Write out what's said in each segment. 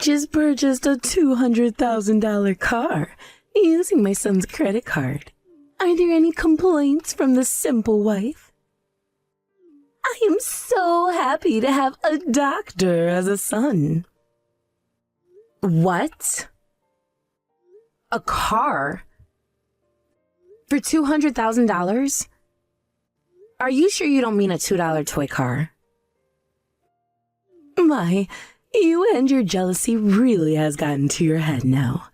just purchased a $200,000 car using my son's credit card. Are there any complaints from the simple wife? I am so happy to have a doctor as a son. What? A car? For $200,000? Are you sure you don't mean a $2 toy car? My, you and your jealousy really has gotten to your head now.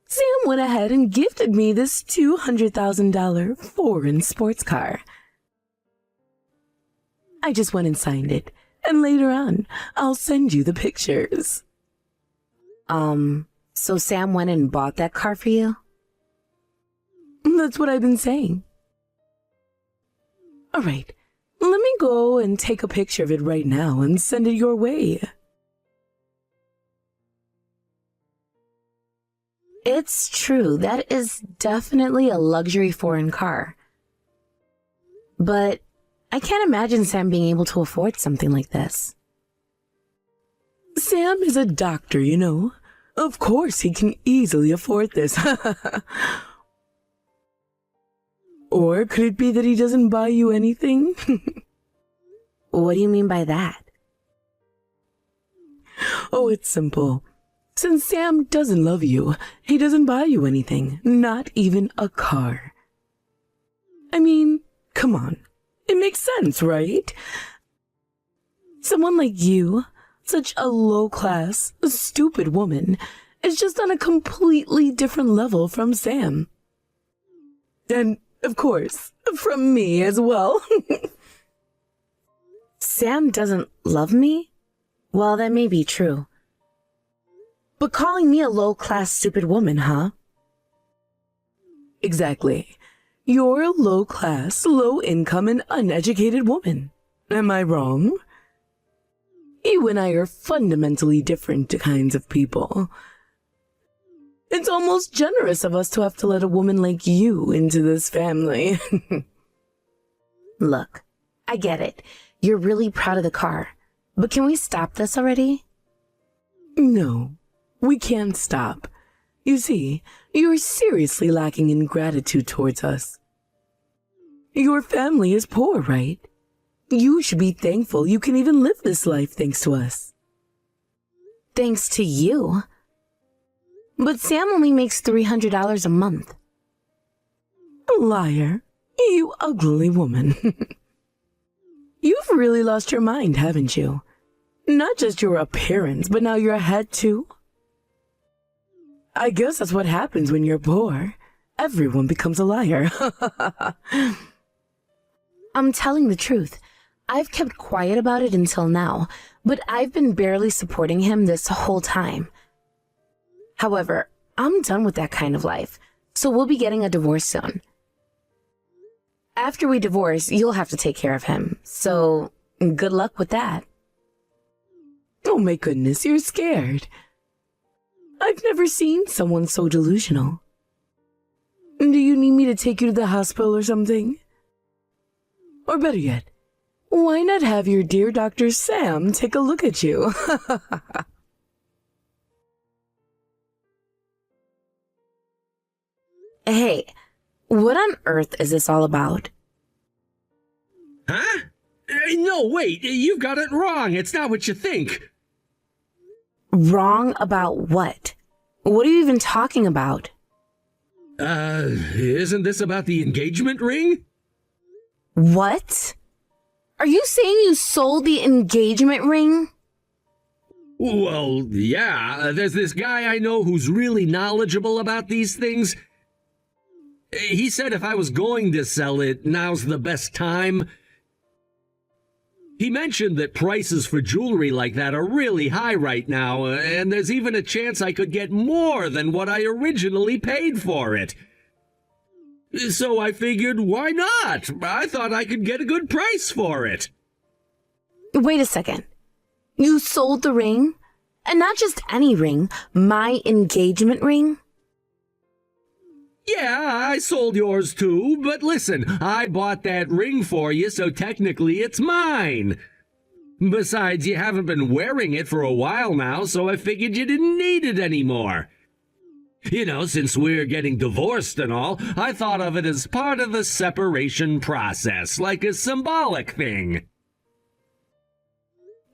Sam went ahead and gifted me this $200,000 foreign sports car. I just went and signed it, and later on, I'll send you the pictures. So Sam went and bought that car for you? That's what I've been saying. All right, let me go and take a picture of it right now and send it your way. It's true, that is definitely a luxury foreign car. But I can't imagine Sam being able to afford something like this. Sam is a doctor, you know. Of course he can easily afford this. Or could it be that he doesn't buy you anything? What do you mean by that? Oh, it's simple. Since Sam doesn't love you, he doesn't buy you anything, not even a car. I mean, come on. It makes sense, right? Someone like you, such a low-class, stupid woman, is just on a completely different level from Sam. And, of course, from me as well. Sam doesn't love me? Well, that may be true. But calling me a low-class, stupid woman, huh? Exactly. You're a low-class, low-income, and uneducated woman. Am I wrong? You and I are fundamentally different kinds of people. It's almost generous of us to have to let a woman like you into this family. Look, I get it. You're really proud of the car. But can we stop this already? No, we can't stop. You see, you're seriously lacking in gratitude towards us. Your family is poor, right? You should be thankful you can even live this life thanks to us. Thanks to you? But Sam only makes $300 a month. Liar. You ugly woman. You've really lost your mind, haven't you? Not just your appearance, but now your head too? I guess that's what happens when you're poor. Everyone becomes a liar. I'm telling the truth. I've kept quiet about it until now, but I've been barely supporting him this whole time. However, I'm done with that kind of life, so we'll be getting a divorce soon. After we divorce, you'll have to take care of him, so good luck with that. Oh my goodness, you're scared. I've never seen someone so delusional. Do you need me to take you to the hospital or something? Or better yet, why not have your dear Dr. Sam take a look at you? Hey, what on earth is this all about? Huh? No, wait, you've got it wrong. It's not what you think. Wrong about what? What are you even talking about? Isn't this about the engagement ring? What? Are you saying you sold the engagement ring? Well, yeah, there's this guy I know who's really knowledgeable about these things. He said if I was going to sell it, now's the best time. He mentioned that prices for jewelry like that are really high right now, and there's even a chance I could get more than what I originally paid for it. So I figured, why not? I thought I could get a good price for it. Wait a second. You sold the ring? And not just any ring, my engagement ring? Yeah, I sold yours too, but listen, I bought that ring for you, so technically it's mine. Besides, you haven't been wearing it for a while now, so I figured you didn't need it anymore. You know, since we're getting divorced and all, I thought of it as part of the separation process, like a symbolic thing.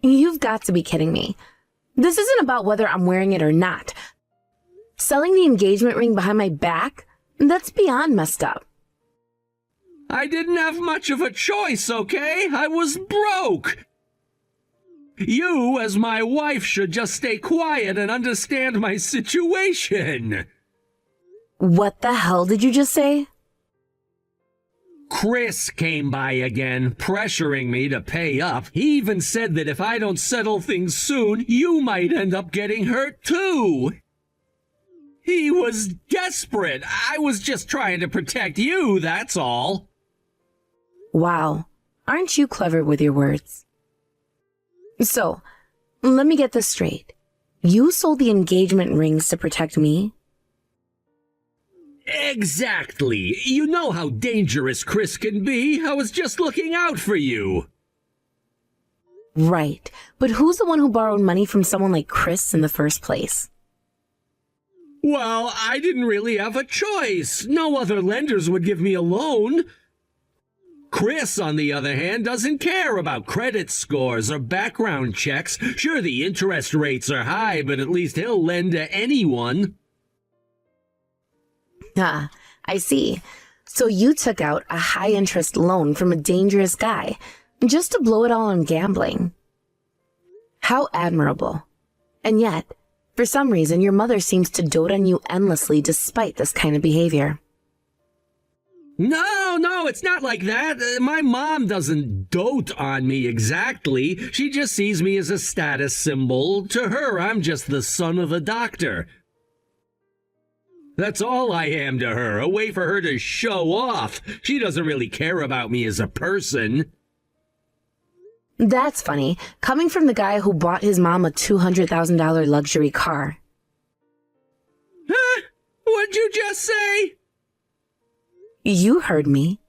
You've got to be kidding me. This isn't about whether I'm wearing it or not. Selling the engagement ring behind my back? That's beyond messed up. I didn't have much of a choice, okay? I was broke. You, as my wife, should just stay quiet and understand my situation. What the hell did you just say? Chris came by again, pressuring me to pay up. He even said that if I don't settle things soon, you might end up getting hurt too. He was desperate. I was just trying to protect you, that's all. Wow, aren't you clever with your words? So, let me get this straight. You sold the engagement rings to protect me? Exactly. You know how dangerous Chris can be. I was just looking out for you. Right, but who's the one who borrowed money from someone like Chris in the first place? Well, I didn't really have a choice. No other lenders would give me a loan. Chris, on the other hand, doesn't care about credit scores or background checks. Sure, the interest rates are high, but at least he'll lend to anyone. Ah, I see. So you took out a high-interest loan from a dangerous guy just to blow it all on gambling. How admirable. And yet, for some reason, your mother seems to dote on you endlessly despite this kind of behavior. No, it's not like that. My mom doesn't dote on me exactly. She just sees me as a status symbol. To her, I'm just the son of a doctor. That's all I am to her, a way for her to show off. She doesn't really care about me as a person. That's funny, coming from the guy who bought his mom a $200,000 luxury car. Huh? What'd you just say? You heard me.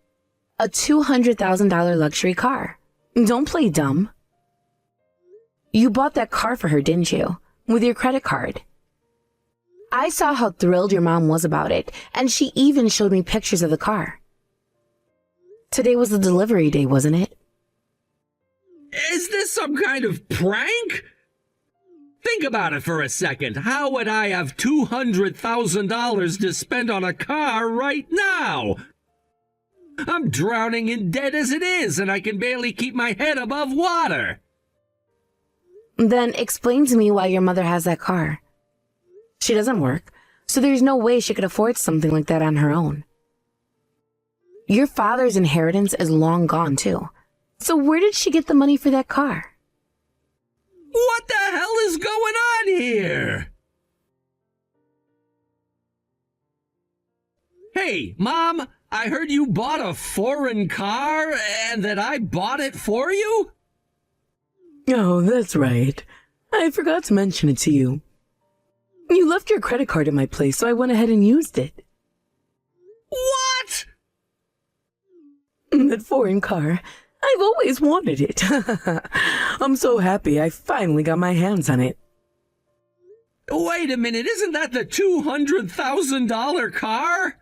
A $200,000 luxury car. Don't play dumb. You bought that car for her, didn't you? With your credit card. I saw how thrilled your mom was about it, and she even showed me pictures of the car. Today was the delivery day, wasn't it? Is this some kind of prank? Think about it for a second. How would I have $200,000 to spend on a car right now? I'm drowning in debt as it is, and I can barely keep my head above water. Then explain to me why your mother has that car. She doesn't work, so there's no way she could afford something like that on her own. Your father's inheritance is long gone, too. So where did she get the money for that car? What the hell is going on here? Hey, Mom, I heard you bought a foreign car and that I bought it for you? Oh, that's right. I forgot to mention it to you. You left your credit card at my place, so I went ahead and used it. What? That foreign car. I've always wanted it. I'm so happy I finally got my hands on it. Wait a minute, isn't that the $200,000 car?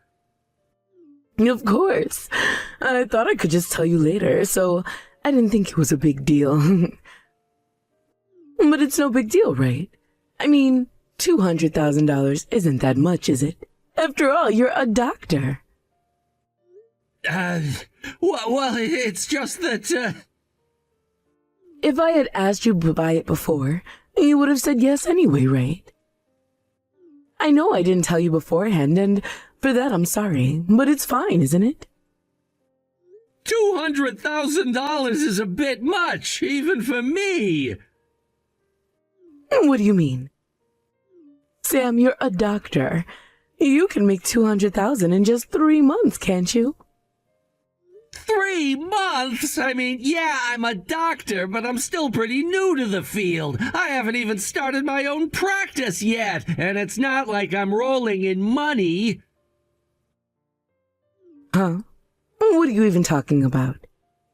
Of course. I thought I could just tell you later, so I didn't think it was a big deal. But it's no big deal, right? I mean, $200,000 isn't that much, is it? After all, you're a doctor. Well, it's just that, If I had asked you to buy it before, you would have said yes anyway, right? I know I didn't tell you beforehand, and for that I'm sorry, but it's fine, isn't it? $200,000 is a bit much, even for me. What do you mean? Sam, you're a doctor. You can make $200,000 in just 3 months, can't you? 3 months? I mean, yeah, I'm a doctor, but I'm still pretty new to the field. I haven't even started my own practice yet, and it's not like I'm rolling in money. Huh? What are you even talking about?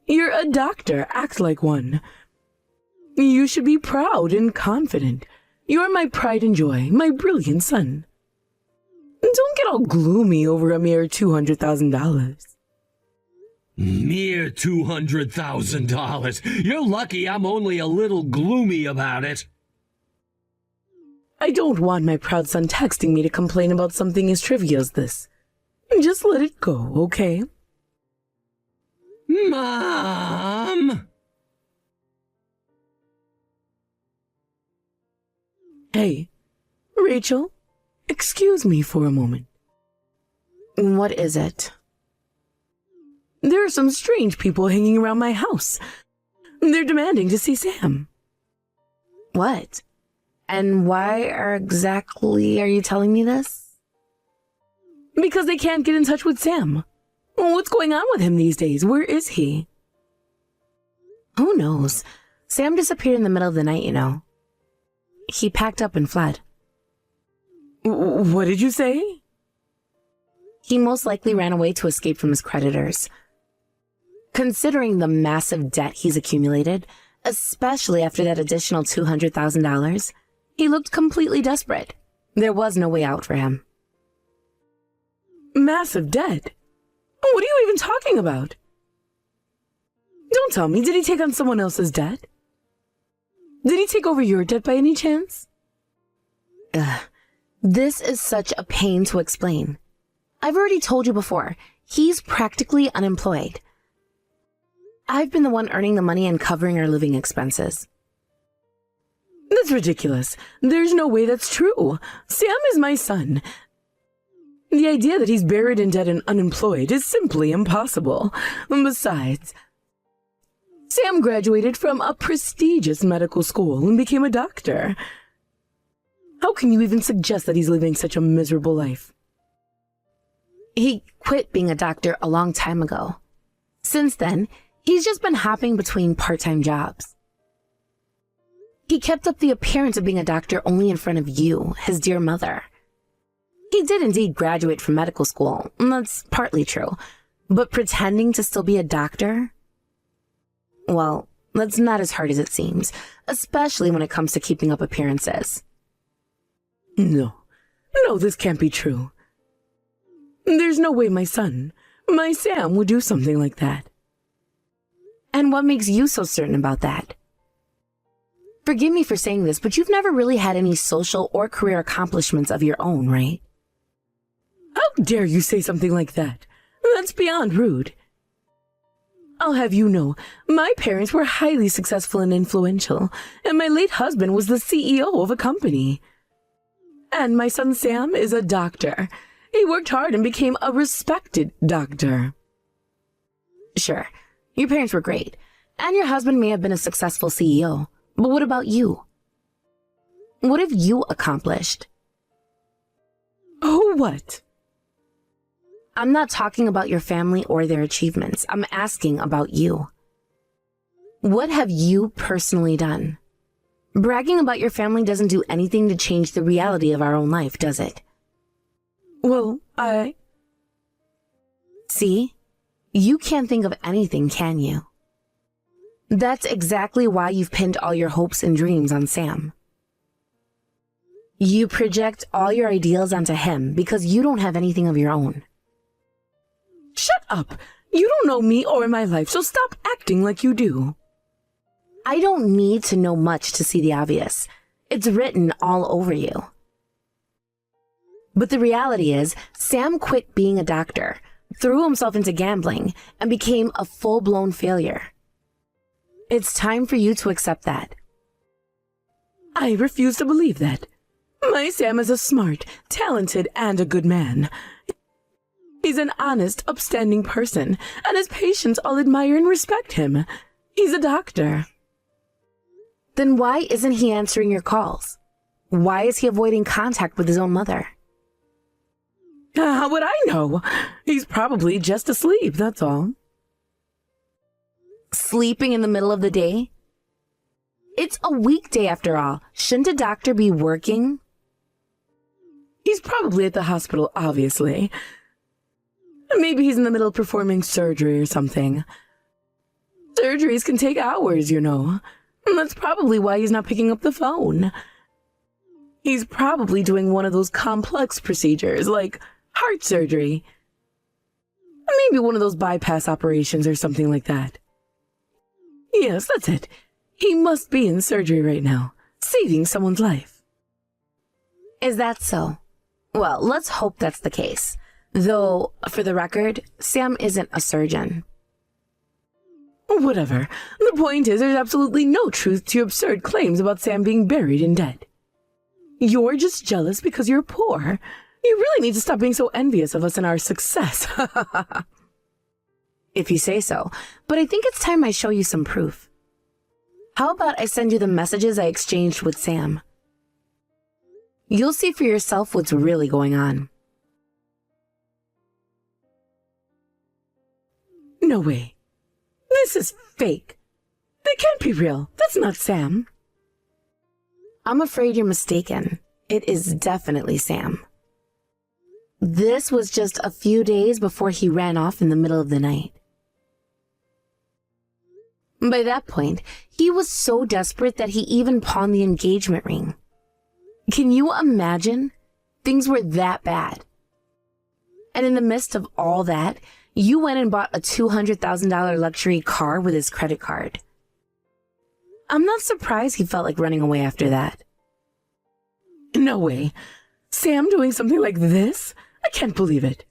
You're a doctor. Act like one. You should be proud and confident. You're my pride and joy, my brilliant son. Don't get all gloomy over a mere $200,000. Mere $200,000. You're lucky I'm only a little gloomy about it. I don't want my proud son texting me to complain about something as trivial as this. Just let it go, okay? Mom! Hey, Rachel, excuse me for a moment. What is it? There are some strange people hanging around my house. They're demanding to see Sam. What? And why exactly are you telling me this? Because they can't get in touch with Sam. What's going on with him these days? Where is he? Who knows? Sam disappeared in the middle of the night, you know. He packed up and fled. What did you say? He most likely ran away to escape from his creditors. Considering the massive debt he's accumulated, especially after that additional $200,000, he looked completely desperate. There was no way out for him. Massive debt? What are you even talking about? Don't tell me, did he take on someone else's debt? Did he take over your debt by any chance? This is such a pain to explain. I've already told you before, he's practically unemployed. I've been the one earning the money and covering our living expenses. That's ridiculous. There's no way that's true. Sam is my son. The idea that he's buried in debt and unemployed is simply impossible. Besides, Sam graduated from a prestigious medical school and became a doctor. How can you even suggest that he's living such a miserable life? He quit being a doctor a long time ago. Since then, he's just been hopping between part-time jobs. He kept up the appearance of being a doctor only in front of you, his dear mother. He did indeed graduate from medical school, and that's partly true. But pretending to still be a doctor? Well, that's not as hard as it seems, especially when it comes to keeping up appearances. No, this can't be true. There's no way my son, my Sam, would do something like that. And what makes you so certain about that? Forgive me for saying this, but you've never really had any social or career accomplishments of your own, right? How dare you say something like that? That's beyond rude. I'll have you know, my parents were highly successful and influential, and my late husband was the CEO of a company. And my son Sam is a doctor. He worked hard and became a respected doctor. Sure, your parents were great, and your husband may have been a successful CEO, but what about you? What have you accomplished? Oh, what? I'm not talking about your family or their achievements. I'm asking about you. What have you personally done? Bragging about your family doesn't do anything to change the reality of our own life, does it? Well, See? You can't think of anything, can you? That's exactly why you've pinned all your hopes and dreams on Sam. You project all your ideals onto him because you don't have anything of your own. Shut up! You don't know me or my life, so stop acting like you do. I don't need to know much to see the obvious. It's written all over you. But the reality is, Sam quit being a doctor, threw himself into gambling, and became a full-blown failure. It's time for you to accept that. I refuse to believe that. My Sam is a smart, talented, and a good man. He's an honest, upstanding person, and his patients all admire and respect him. He's a doctor. Then why isn't he answering your calls? Why is he avoiding contact with his own mother? How would I know? He's probably just asleep, that's all. Sleeping in the middle of the day? It's a weekday after all. Shouldn't a doctor be working? He's probably at the hospital, obviously. Maybe he's in the middle of performing surgery or something. Surgeries can take hours, you know. That's probably why he's not picking up the phone. He's probably doing one of those complex procedures, like heart surgery. Maybe one of those bypass operations or something like that. Yes, that's it. He must be in surgery right now, saving someone's life. Is that so? Well, let's hope that's the case. Though, for the record, Sam isn't a surgeon. Whatever. The point is, there's absolutely no truth to your absurd claims about Sam being buried and dead. You're just jealous because you're poor. You really need to stop being so envious of us and our success. If you say so, but I think it's time I show you some proof. How about I send you the messages I exchanged with Sam? You'll see for yourself what's really going on. No way. This is fake. That can't be real. That's not Sam. I'm afraid you're mistaken. It is definitely Sam. This was just a few days before he ran off in the middle of the night. By that point, he was so desperate that he even pawned the engagement ring. Can you imagine? Things were that bad. And in the midst of all that, you went and bought a $200,000 luxury car with his credit card. I'm not surprised he felt like running away after that. No way. Sam doing something like this? I can't believe it.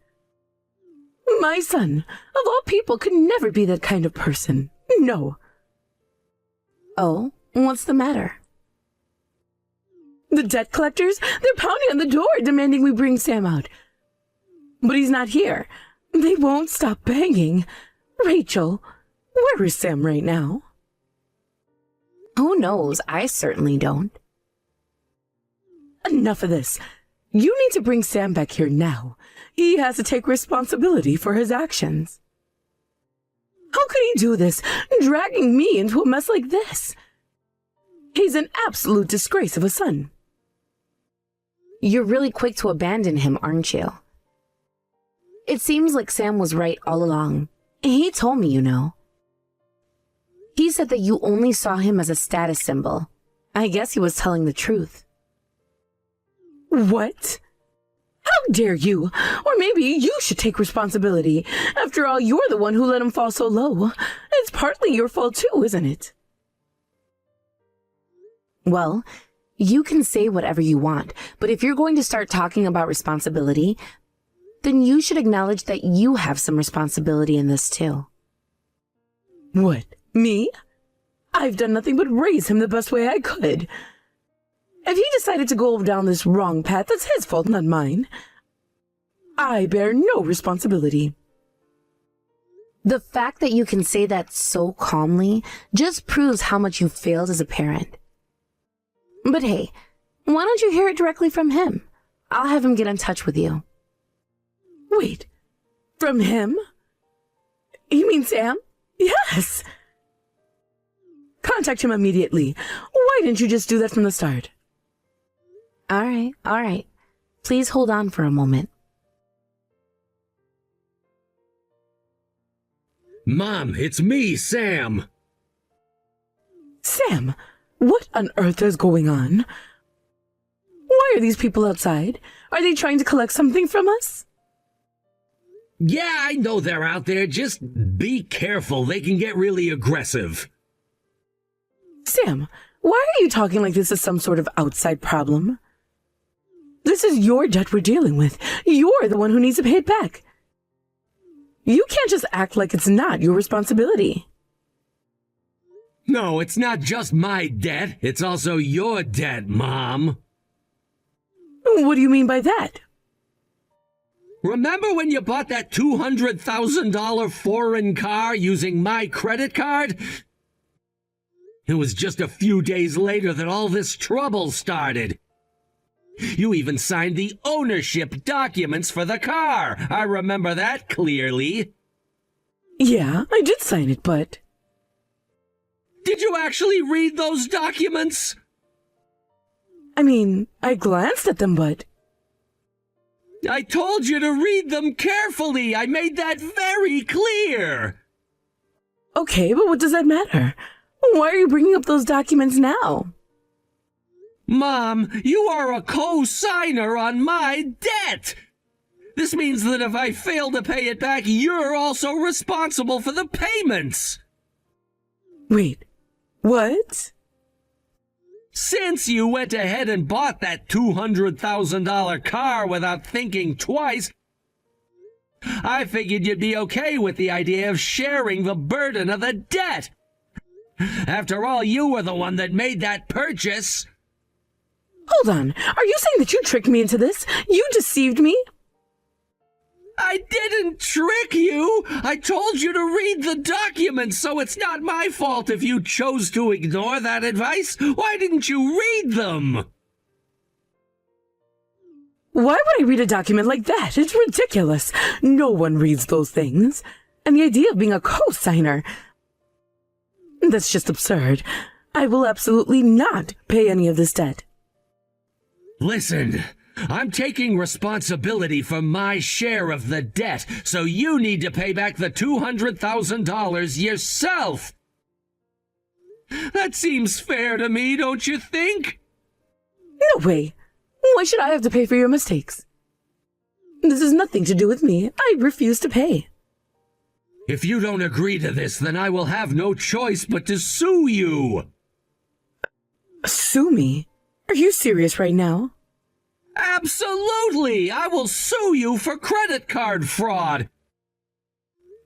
My son, of all people, could never be that kind of person. No. Oh, what's the matter? The debt collectors, they're pounding on the door demanding we bring Sam out. But he's not here. They won't stop banging. Rachel, where is Sam right now? Who knows? I certainly don't. Enough of this. You need to bring Sam back here now. He has to take responsibility for his actions. How could he do this, dragging me into a mess like this? He's an absolute disgrace of a son. You're really quick to abandon him, aren't you? It seems like Sam was right all along. He told me, you know. He said that you only saw him as a status symbol. I guess he was telling the truth. What? How dare you? Or maybe you should take responsibility. After all, you're the one who let him fall so low. It's partly your fault too, isn't it? Well, you can say whatever you want, but if you're going to start talking about responsibility, then you should acknowledge that you have some responsibility in this too. What? Me? I've done nothing but raise him the best way I could. If he decided to go down this wrong path, that's his fault, not mine. I bear no responsibility. The fact that you can say that so calmly just proves how much you failed as a parent. But hey, why don't you hear it directly from him? I'll have him get in touch with you. Wait, from him? You mean Sam? Yes! Contact him immediately. Why didn't you just do that from the start? All right. Please hold on for a moment. Mom, it's me, Sam. Sam, what on earth is going on? Why are these people outside? Are they trying to collect something from us? Yeah, I know they're out there. Just be careful. They can get really aggressive. Sam, why are you talking like this is some sort of outside problem? This is your debt we're dealing with. You're the one who needs to pay it back. You can't just act like it's not your responsibility. No, it's not just my debt. It's also your debt, Mom. What do you mean by that? Remember when you bought that $200,000 foreign car using my credit card? It was just a few days later that all this trouble started. You even signed the ownership documents for the car. I remember that clearly. Yeah, I did sign it, but... Did you actually read those documents? I mean, I glanced at them, but... I told you to read them carefully. I made that very clear. Okay, but what does that matter? Why Why are you bringing up those documents now? Mom, you are a co-signer on my debt! This means that if I fail to pay it back, you're also responsible for the payments! Wait, what? Since you went ahead and bought that $200,000 car without thinking twice, I figured you'd be okay with the idea of sharing the burden of the debt. After all, you were the one that made that purchase. Hold on, are you saying that you tricked me into this? You deceived me? I didn't trick you! I told you to read the documents, so it's not my fault if you chose to ignore that advice. Why didn't you read them? Why would I read a document like that? It's ridiculous. No one reads those things. And the idea of being a co-signer, that's just absurd. I will absolutely not pay any of this debt. Listen, I'm taking responsibility for my share of the debt, so you need to pay back the $200,000 yourself. That seems fair to me, don't you think? No way. Why should I have to pay for your mistakes? This has nothing to do with me. I refuse to pay. If you don't agree to this, then I will have no choice but to sue you. Sue me? Are you serious right now? Absolutely! I will sue you for credit card fraud.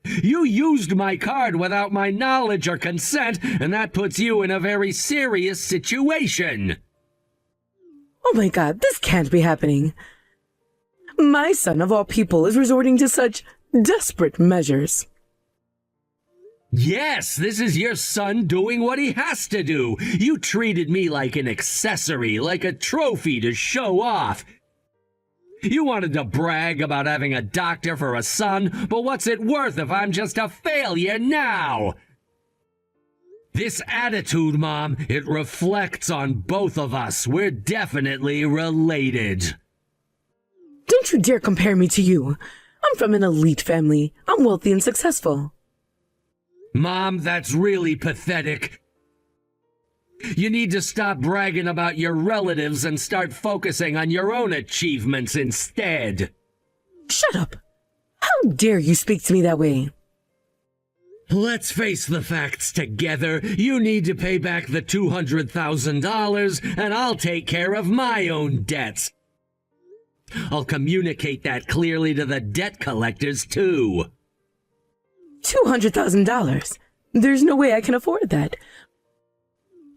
You used my card without my knowledge or consent, and that puts you in a very serious situation. Oh my God, this can't be happening. My son, of all people, is resorting to such desperate measures. Yes, this is your son doing what he has to do. You treated me like an accessory, like a trophy to show off. You wanted to brag about having a doctor for a son, but what's it worth if I'm just a failure now? This attitude, Mom, it reflects on both of us. We're definitely related. Don't you dare compare me to you. I'm from an elite family. I'm wealthy and successful. Mom, that's really pathetic. You need to stop bragging about your relatives and start focusing on your own achievements instead. Shut up. How dare you speak to me that way? Let's face the facts together. You need to pay back the $200,000, and I'll take care of my own debts. I'll communicate that clearly to the debt collectors, too. $200,000? There's no way I can afford that.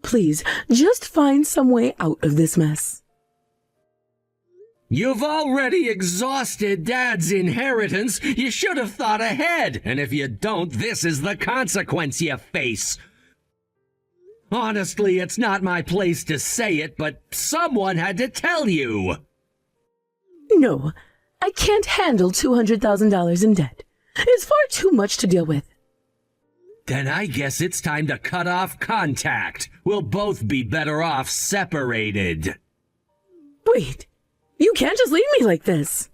Please, just find some way out of this mess. You've already exhausted Dad's inheritance. You should have thought ahead. And if you don't, this is the consequence you face. Honestly, it's not my place to say it, but someone had to tell you. No, I can't handle $200,000 in debt. It's far too much to deal with. Then I guess it's time to cut off contact. We'll both be better off separated. Wait, you can't just leave me like this.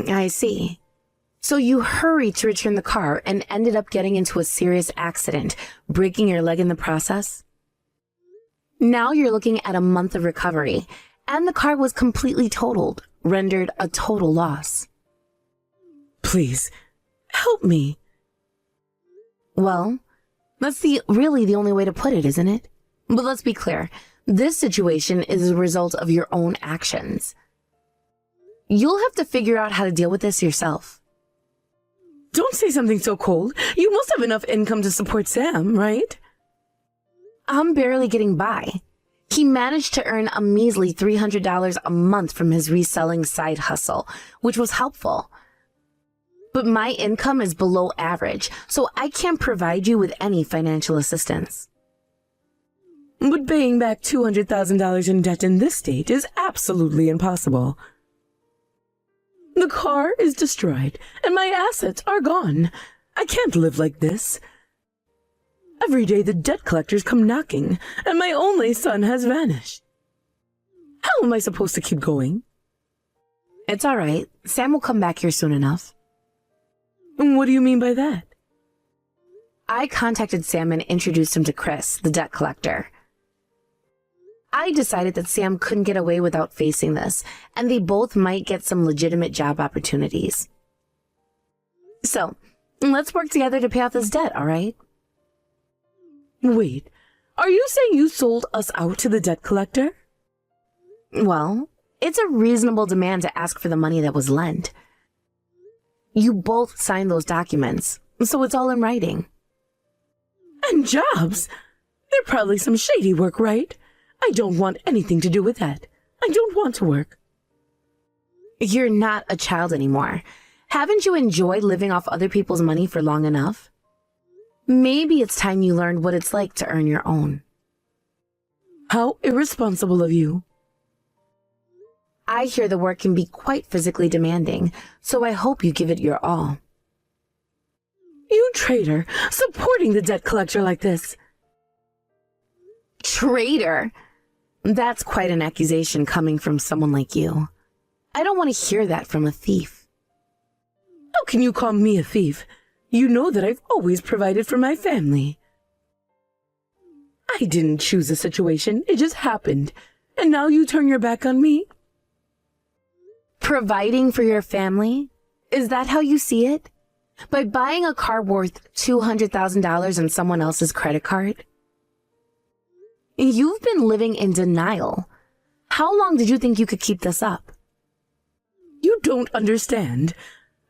I see. So you hurried to return the car and ended up getting into a serious accident, breaking your leg in the process? Now you're looking at a month of recovery, and the car was completely totaled, rendered a total loss. Please, help me. Well, that's really the only way to put it, isn't it? But let's be clear. This situation is a result of your own actions. You'll have to figure out how to deal with this yourself. Don't say something so cold. You must have enough income to support Sam, right? I'm barely getting by. He managed to earn a measly $300 a month from his reselling side hustle, which was helpful. But my income is below average, so I can't provide you with any financial assistance. But paying back $200,000 in debt in this state is absolutely impossible. The car is destroyed, and my assets are gone. I can't live like this. Every day the debt collectors come knocking, and my only son has vanished. How am I supposed to keep going? It's all right. Sam will come back here soon enough. What do you mean by that? I contacted Sam and introduced him to Chris, the debt collector. I decided that Sam couldn't get away without facing this, and they both might get some legitimate job opportunities. So, let's work together to pay off this debt, all right? Wait, are you saying you sold us out to the debt collector? Well, it's a reasonable demand to ask for the money that was lent. You both signed those documents, so it's all in writing. And jobs? They're probably some shady work, right? I don't want anything to do with that. I don't want to work. You're not a child anymore. Haven't you enjoyed living off other people's money for long enough? Maybe it's time you learned what it's like to earn your own. How irresponsible of you. I hear the work can be quite physically demanding, so I hope you give it your all. You traitor, supporting the debt collector like this. Traitor? That's quite an accusation coming from someone like you. I don't want to hear that from a thief. How can you call me a thief? You know that I've always provided for my family. I didn't choose the situation, it just happened. And now you turn your back on me? Providing for your family? Is that how you see it? By buying a car worth $200,000 on someone else's credit card? You've been living in denial. How long did you think you could keep this up? You don't understand.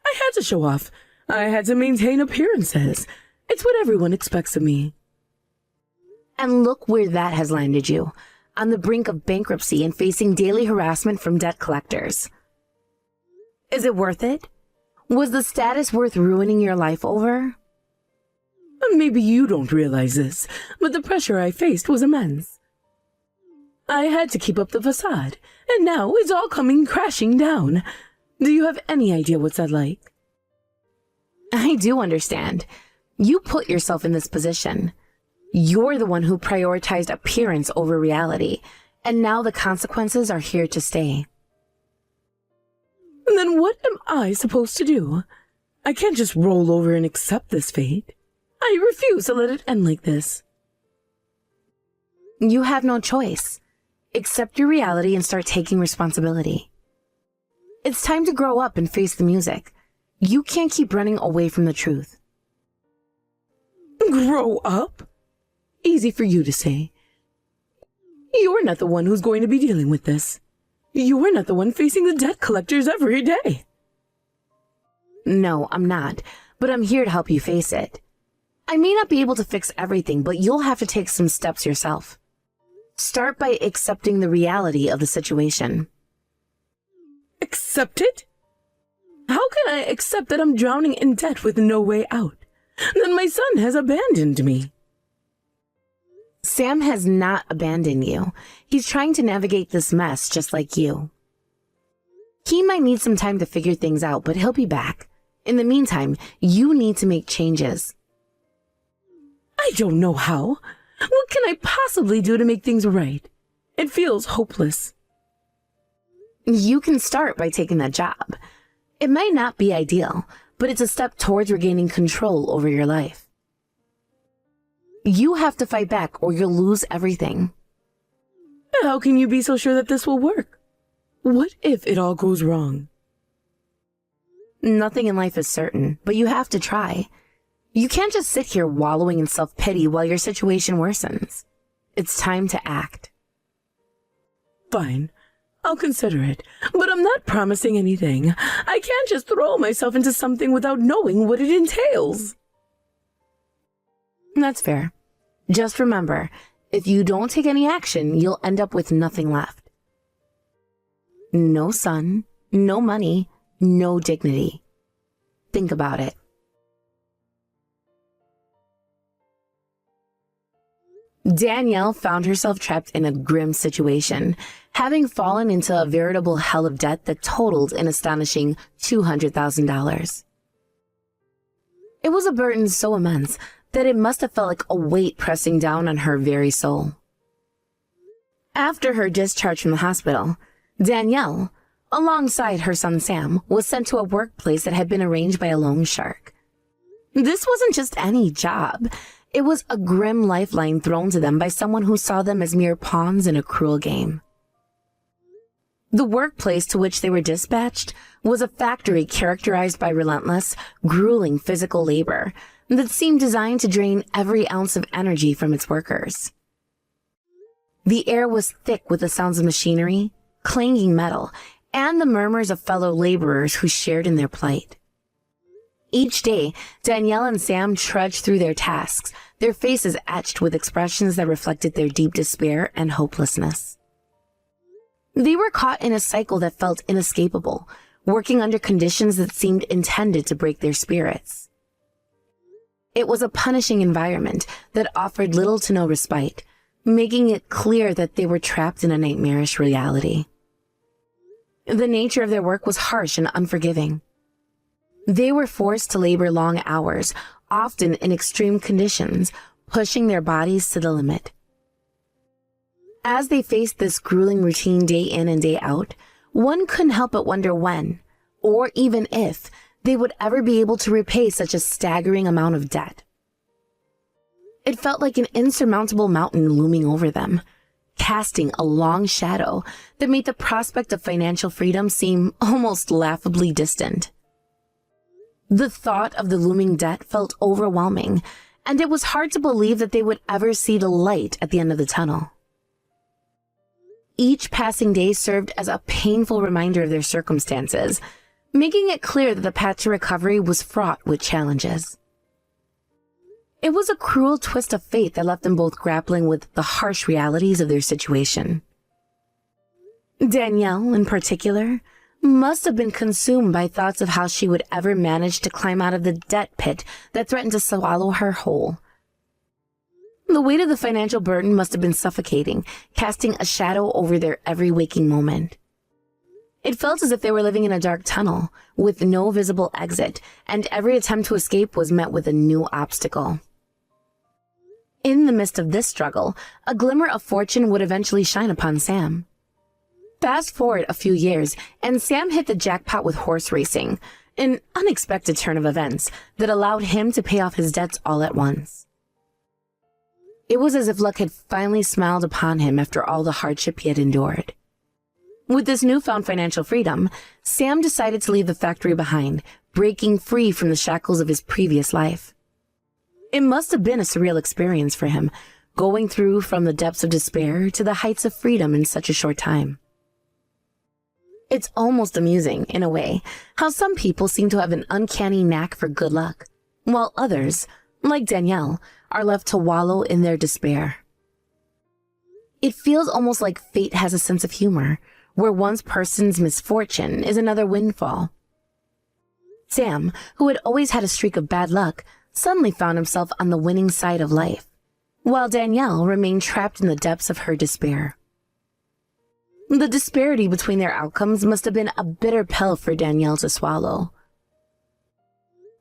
I had to show off. I had to maintain appearances. It's what everyone expects of me. And look where that has landed you. On the brink of bankruptcy and facing daily harassment from debt collectors. Is it worth it? Was the status worth ruining your life over? Maybe you don't realize this, but the pressure I faced was immense. I had to keep up the facade, and now it's all coming crashing down. Do you have any idea what's that like? I do understand. You put yourself in this position. You're the one who prioritized appearance over reality, and now the consequences are here to stay. Then what am I supposed to do? I can't just roll over and accept this fate. I refuse to let it end like this. You have no choice. Accept your reality and start taking responsibility. It's time to grow up and face the music. You can't keep running away from the truth. Grow up? Easy for you to say. You're not the one who's going to be dealing with this. You're not the one facing the debt collectors every day. No, I'm not, but I'm here to help you face it. I may not be able to fix everything, but you'll have to take some steps yourself. Start by accepting the reality of the situation. Accept it? How can I accept that I'm drowning in debt with no way out? That my son has abandoned me? Sam has not abandoned you. He's trying to navigate this mess just like you. He might need some time to figure things out, but he'll be back. In the meantime, you need to make changes. I don't know how. What can I possibly do to make things right? It feels hopeless. You can start by taking that job. It might not be ideal, but it's a step towards regaining control over your life. You have to fight back or you'll lose everything. How can you be so sure that this will work? What if it all goes wrong? Nothing in life is certain, but you have to try. You can't just sit here wallowing in self-pity while your situation worsens. It's time to act. Fine. I'll consider it, but I'm not promising anything. I can't just throw myself into something without knowing what it entails. That's fair. Just remember, if you don't take any action, you'll end up with nothing left. No son, no money, no dignity. Think about it. Danielle found herself trapped in a grim situation, having fallen into a veritable hell of debt that totaled an astonishing $200,000. It was a burden so immense that it must have felt like a weight pressing down on her very soul. After her discharge from the hospital, Danielle, alongside her son Sam, was sent to a workplace that had been arranged by a loan shark. This wasn't just any job. It was a grim lifeline thrown to them by someone who saw them as mere pawns in a cruel game. The workplace to which they were dispatched was a factory characterized by relentless, grueling physical labor that seemed designed to drain every ounce of energy from its workers. The air was thick with the sounds of machinery, clanging metal, and the murmurs of fellow laborers who shared in their plight. Each day, Danielle and Sam trudged through their tasks, their faces etched with expressions that reflected their deep despair and hopelessness. They were caught in a cycle that felt inescapable, working under conditions that seemed intended to break their spirits. It was a punishing environment that offered little to no respite, making it clear that they were trapped in a nightmarish reality. The nature of their work was harsh and unforgiving. They were forced to labor long hours, often in extreme conditions, pushing their bodies to the limit. As they faced this grueling routine day in and day out, one couldn't help but wonder when, or even if, they would ever be able to repay such a staggering amount of debt. It felt like an insurmountable mountain looming over them, casting a long shadow that made the prospect of financial freedom seem almost laughably distant. The thought of the looming debt felt overwhelming, and it was hard to believe that they would ever see the light at the end of the tunnel. Each passing day served as a painful reminder of their circumstances, making it clear that the path to recovery was fraught with challenges. It was a cruel twist of fate that left them both grappling with the harsh realities of their situation. Danielle, in particular, must have been consumed by thoughts of how she would ever manage to climb out of the debt pit that threatened to swallow her whole. The weight of the financial burden must have been suffocating, casting a shadow over their every waking moment. It felt as if they were living in a dark tunnel, with no visible exit, and every attempt to escape was met with a new obstacle. In the midst of this struggle, a glimmer of fortune would eventually shine upon Sam. Fast forward a few years, and Sam hit the jackpot with horse racing, an unexpected turn of events that allowed him to pay off his debts all at once. It was as if luck had finally smiled upon him after all the hardship he had endured. With this newfound financial freedom, Sam decided to leave the factory behind, breaking free from the shackles of his previous life. It must have been a surreal experience for him, going through from the depths of despair to the heights of freedom in such a short time. It's almost amusing, in a way, how some people seem to have an uncanny knack for good luck, while others, like Danielle, are left to wallow in their despair. It feels almost like fate has a sense of humor, where one person's misfortune is another windfall. Sam, who had always had a streak of bad luck, suddenly found himself on the winning side of life, while Danielle remained trapped in the depths of her despair. The disparity between their outcomes must have been a bitter pill for Danielle to swallow.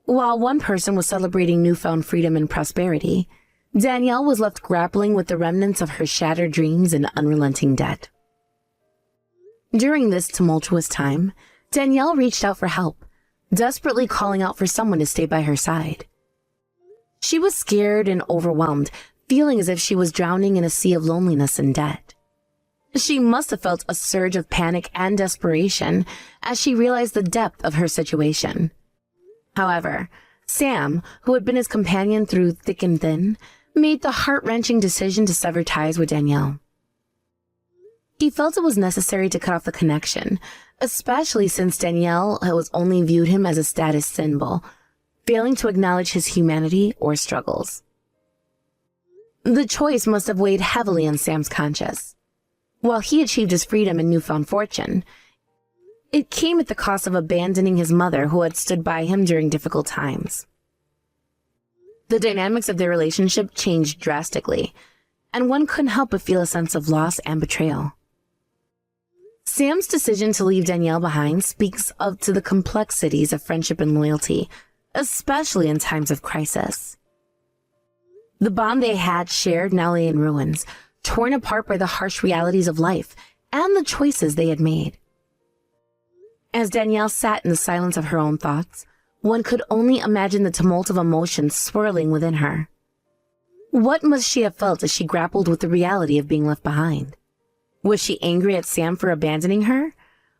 While one person was celebrating newfound freedom and prosperity, Danielle was left grappling with the remnants of her shattered dreams and unrelenting debt. During this tumultuous time, Danielle reached out for help, desperately calling out for someone to stay by her side. She was scared and overwhelmed, feeling as if she was drowning in a sea of loneliness and debt. She must have felt a surge of panic and desperation as she realized the depth of her situation. However, Sam, who had been his companion through thick and thin, made the heart-wrenching decision to sever ties with Danielle. He felt it was necessary to cut off the connection, especially since Danielle was only viewed him as a status symbol, failing to acknowledge his humanity or struggles. The choice must have weighed heavily on Sam's conscience. While he achieved his freedom and newfound fortune, it came at the cost of abandoning his mother, who had stood by him during difficult times. The dynamics of their relationship changed drastically, and one couldn't help but feel a sense of loss and betrayal. Sam's decision to leave Danielle behind speaks to the complexities of friendship and loyalty, especially in times of crisis. The bond they had shared now lay in ruins, torn apart by the harsh realities of life and the choices they had made. As Danielle sat in the silence of her own thoughts, one could only imagine the tumult of emotions swirling within her. What must she have felt as she grappled with the reality of being left behind? Was she angry at Sam for abandoning her,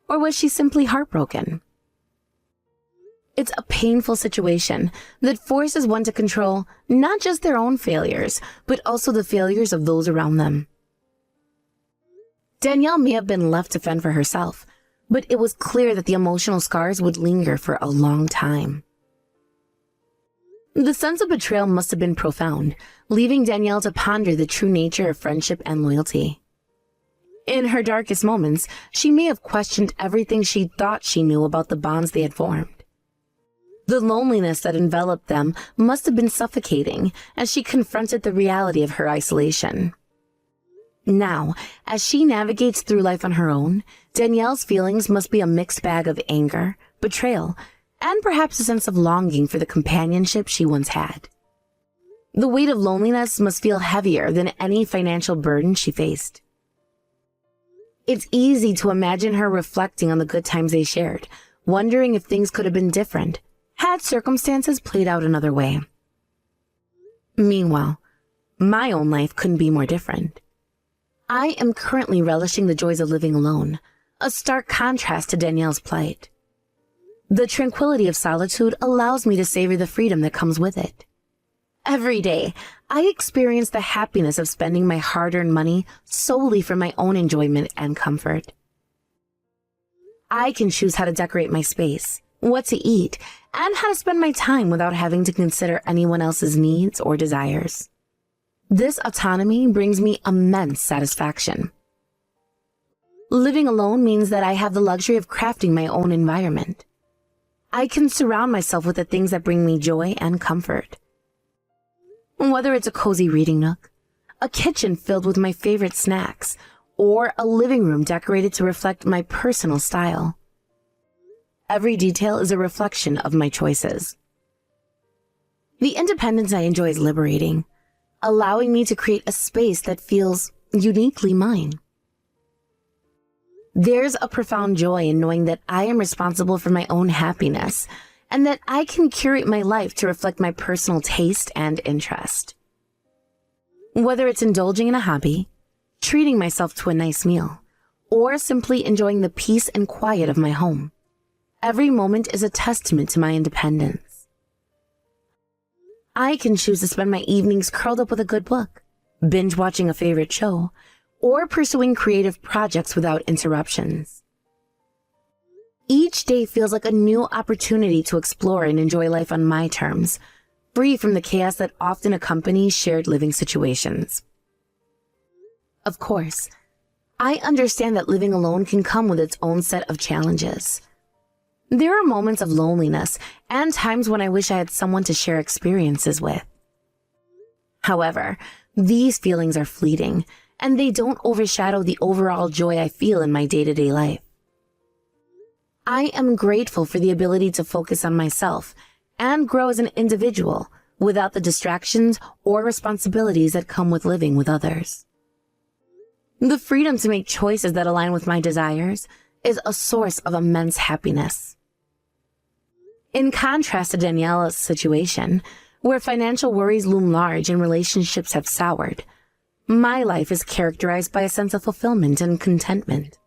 or was she simply heartbroken? It's a painful situation that forces one to control not just their own failures, but also the failures of those around them. Danielle may have been left to fend for herself, but it was clear that the emotional scars would linger for a long time. The sense of betrayal must have been profound, leaving Danielle to ponder the true nature of friendship and loyalty. In her darkest moments, she may have questioned everything she thought she knew about the bonds they had formed. The loneliness that enveloped them must have been suffocating as she confronted the reality of her isolation. Now, as she navigates through life on her own, Danielle's feelings must be a mixed bag of anger, betrayal, and perhaps a sense of longing for the companionship she once had. The weight of loneliness must feel heavier than any financial burden she faced. It's easy to imagine her reflecting on the good times they shared, wondering if things could have been different had circumstances played out another way. Meanwhile, my own life couldn't be more different. I am currently relishing the joys of living alone, a stark contrast to Danielle's plight. The tranquility of solitude allows me to savor the freedom that comes with it. Every day, I experience the happiness of spending my hard-earned money solely for my own enjoyment and comfort. I can choose how to decorate my space, what to eat, and how to spend my time without having to consider anyone else's needs or desires. This autonomy brings me immense satisfaction. Living alone means that I have the luxury of crafting my own environment. I can surround myself with the things that bring me joy and comfort. Whether it's a cozy reading nook, a kitchen filled with my favorite snacks, or a living room decorated to reflect my personal style. Every detail is a reflection of my choices. The independence I enjoy is liberating, allowing me to create a space that feels uniquely mine. There's a profound joy in knowing that I am responsible for my own happiness and that I can curate my life to reflect my personal taste and interest. Whether it's indulging in a hobby, treating myself to a nice meal, or simply enjoying the peace and quiet of my home, every moment is a testament to my independence. I can choose to spend my evenings curled up with a good book, binge watching a favorite show, or pursuing creative projects without interruptions. Each day feels like a new opportunity to explore and enjoy life on my terms, free from the chaos that often accompanies shared living situations. Of course, I understand that living alone can come with its own set of challenges. There are moments of loneliness and times when I wish I had someone to share experiences with. However, these feelings are fleeting, and they don't overshadow the overall joy I feel in my day-to-day life. I am grateful for the ability to focus on myself and grow as an individual without the distractions or responsibilities that come with living with others. The freedom to make choices that align with my desires is a source of immense happiness. In contrast to Danielle's situation, where financial worries loom large and relationships have soured, my life is characterized by a sense of fulfillment and contentment.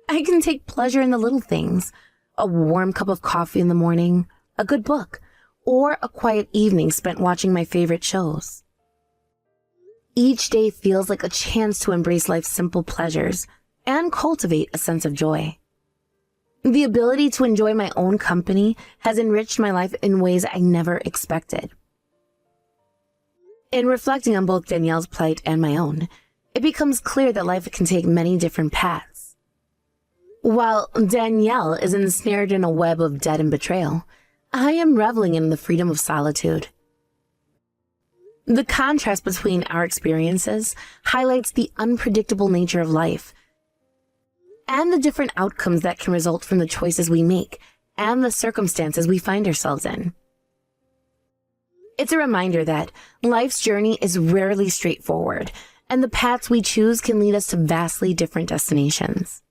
I can take pleasure in the little things, a warm cup of coffee in the morning, a good book, or a quiet evening spent watching my favorite shows. Each day feels like a chance to embrace life's simple pleasures and cultivate a sense of joy. The ability to enjoy my own company has enriched my life in ways I never expected. In reflecting on both Danielle's plight and my own, it becomes clear that life can take many different paths. While Danielle is ensnared in a web of debt and betrayal, I am reveling in the freedom of solitude. The contrast between our experiences highlights the unpredictable nature of life and the different outcomes that can result from the choices we make and the circumstances we find ourselves in. It's a reminder that life's journey is rarely straightforward, and the paths we choose can lead us to vastly different destinations.